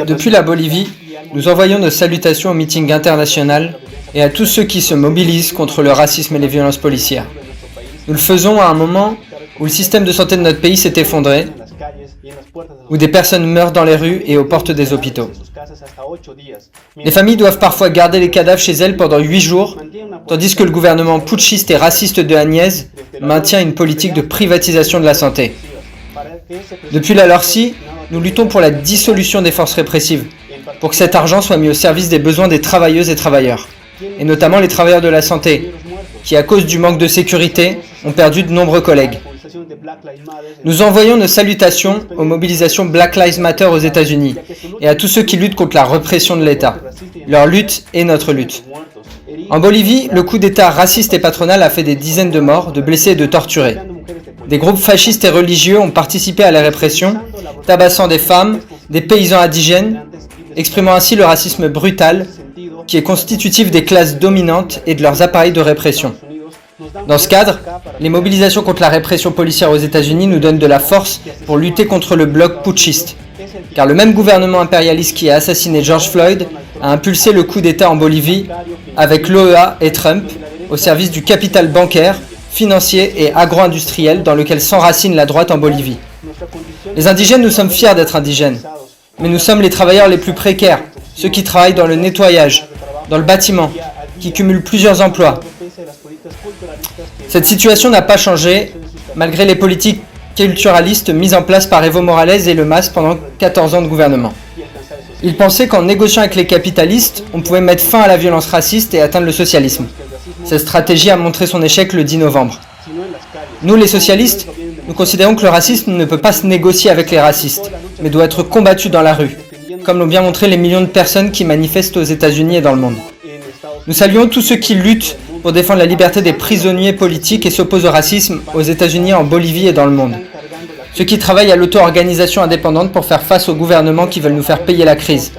Depuis la Bolivie, nous envoyons nos salutations au meeting international et à tous ceux qui se mobilisent contre le racisme et les violences policières. Nous le faisons à un moment où le système de santé de notre pays s'est effondré, où des personnes meurent dans les rues et aux portes des hôpitaux. Les familles doivent parfois garder les cadavres chez elles pendant 8 jours, tandis que le gouvernement putschiste et raciste de Agnès maintient une politique de privatisation de la santé. Depuis la LORCI, nous luttons pour la dissolution des forces répressives, pour que cet argent soit mis au service des besoins des travailleuses et travailleurs, et notamment les travailleurs de la santé, qui à cause du manque de sécurité ont perdu de nombreux collègues. Nous envoyons nos salutations aux mobilisations Black Lives Matter aux États-Unis et à tous ceux qui luttent contre la répression de l'État. Leur lutte est notre lutte. En Bolivie, le coup d'État raciste et patronal a fait des dizaines de morts, de blessés et de torturés. Des groupes fascistes et religieux ont participé à la répression, tabassant des femmes, des paysans indigènes, exprimant ainsi le racisme brutal qui est constitutif des classes dominantes et de leurs appareils de répression. Dans ce cadre, les mobilisations contre la répression policière aux États-Unis nous donnent de la force pour lutter contre le bloc putschiste. Car le même gouvernement impérialiste qui a assassiné George Floyd a impulsé le coup d'État en Bolivie avec l'OEA et Trump au service du capital bancaire, financier et agro-industriel dans lequel s'enracine la droite en Bolivie. Les indigènes, nous sommes fiers d'être indigènes, mais nous sommes les travailleurs les plus précaires, ceux qui travaillent dans le nettoyage, dans le bâtiment, qui cumulent plusieurs emplois. Cette situation n'a pas changé, malgré les politiques culturalistes mises en place par Evo Morales et le MAS pendant 14 ans de gouvernement. Ils pensaient qu'en négociant avec les capitalistes, on pouvait mettre fin à la violence raciste et atteindre le socialisme. Cette stratégie a montré son échec le 10 novembre. Nous, les socialistes, nous considérons que le racisme ne peut pas se négocier avec les racistes, mais doit être combattu dans la rue, comme l'ont bien montré les millions de personnes qui manifestent aux États-Unis et dans le monde. Nous saluons tous ceux qui luttent pour défendre la liberté des prisonniers politiques et s'opposent au racisme aux États-Unis, en Bolivie et dans le monde. Ceux qui travaillent à l'auto-organisation indépendante pour faire face aux gouvernements qui veulent nous faire payer la crise.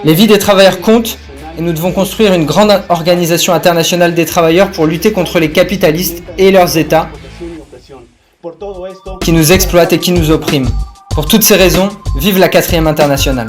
Les vies des travailleurs comptent et nous devons construire une grande organisation internationale des travailleurs pour lutter contre les capitalistes et leurs États qui nous exploitent et qui nous oppriment. Pour toutes ces raisons, vive la 4e internationale.